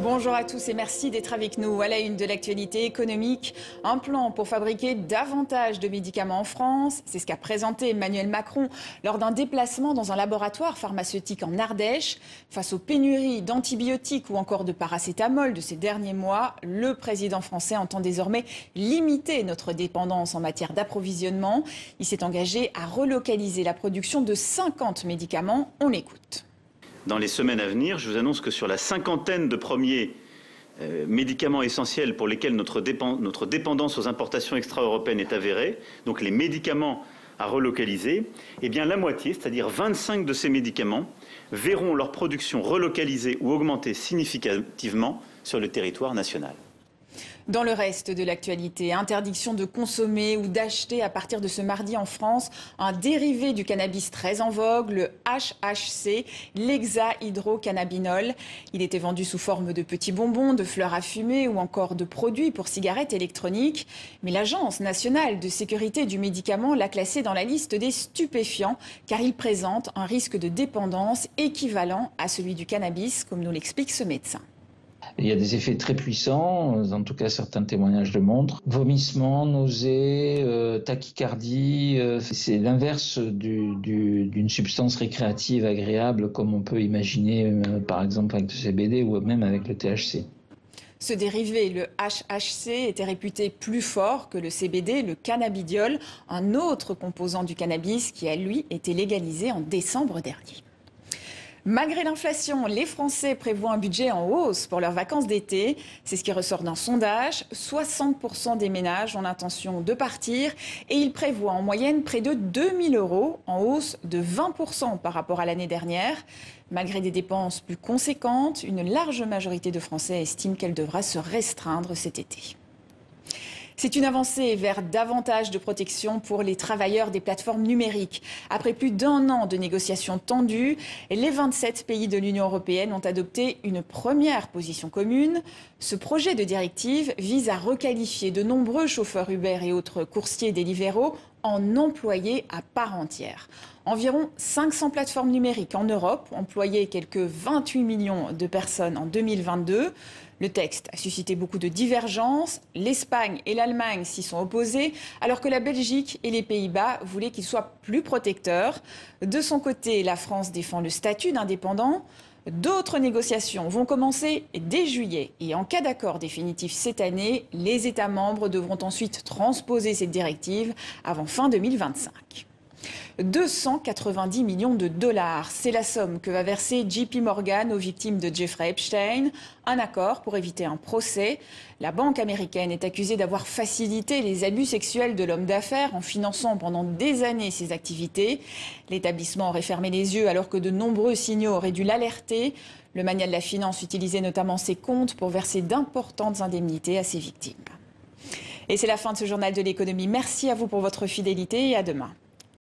Bonjour à tous et merci d'être avec nous. À la une de l'actualité économique, un plan pour fabriquer davantage de médicaments en France. C'est ce qu'a présenté Emmanuel Macron lors d'un déplacement dans un laboratoire pharmaceutique en Ardèche. Face aux pénuries d'antibiotiques ou encore de paracétamol de ces derniers mois, le président français entend désormais limiter notre dépendance en matière d'approvisionnement. Il s'est engagé à relocaliser la production de 50 médicaments. On l'écoute. Dans les semaines à venir, je vous annonce que sur la cinquantaine de premiers médicaments essentiels pour lesquels notre dépendance aux importations extra-européennes est avérée, donc les médicaments à relocaliser, eh bien la moitié, c'est-à-dire 25 de ces médicaments, verront leur production relocalisée ou augmentée significativement sur le territoire national. Dans le reste de l'actualité, interdiction de consommer ou d'acheter à partir de ce mardi en France un dérivé du cannabis très en vogue, le HHC, l'hexahydrocannabinol. Il était vendu sous forme de petits bonbons, de fleurs à fumer ou encore de produits pour cigarettes électroniques. Mais l'Agence nationale de sécurité du médicament l'a classé dans la liste des stupéfiants car il présente un risque de dépendance équivalent à celui du cannabis, comme nous l'explique ce médecin. Il y a des effets très puissants, en tout cas certains témoignages le montrent. Vomissements, nausées, tachycardie, c'est l'inverse d'une substance récréative agréable comme on peut imaginer par exemple avec le CBD ou même avec le THC. Ce dérivé, le HHC, était réputé plus fort que le CBD, le cannabidiol, un autre composant du cannabis qui a lui été légalisé en décembre dernier. Malgré l'inflation, les Français prévoient un budget en hausse pour leurs vacances d'été. C'est ce qui ressort d'un sondage. 60% des ménages ont l'intention de partir et ils prévoient en moyenne près de 2 000 € en hausse de 20% par rapport à l'année dernière. Malgré des dépenses plus conséquentes, une large majorité de Français estiment qu'elle devra se restreindre cet été. C'est une avancée vers davantage de protection pour les travailleurs des plateformes numériques. Après plus d'1 an de négociations tendues, les 27 pays de l'Union européenne ont adopté une première position commune. Ce projet de directive vise à requalifier de nombreux chauffeurs Uber et autres coursiers Deliveroo en employés à part entière. Environ 500 plateformes numériques en Europe employaient quelques 28 millions de personnes en 2022. Le texte a suscité beaucoup de divergences. L'Espagne et l'Allemagne s'y sont opposées, alors que la Belgique et les Pays-Bas voulaient qu'il soit plus protecteur. De son côté, la France défend le statut d'indépendant. D'autres négociations vont commencer dès juillet. Et en cas d'accord définitif cette année, les États membres devront ensuite transposer cette directive avant fin 2025. 290 millions de dollars, c'est la somme que va verser JP Morgan aux victimes de Jeffrey Epstein. Un accord pour éviter un procès. La banque américaine est accusée d'avoir facilité les abus sexuels de l'homme d'affaires en finançant pendant des années ses activités. L'établissement aurait fermé les yeux alors que de nombreux signaux auraient dû l'alerter. Le mania de la finance utilisait notamment ses comptes pour verser d'importantes indemnités à ses victimes. Et c'est la fin de ce journal de l'économie. Merci à vous pour votre fidélité et à demain.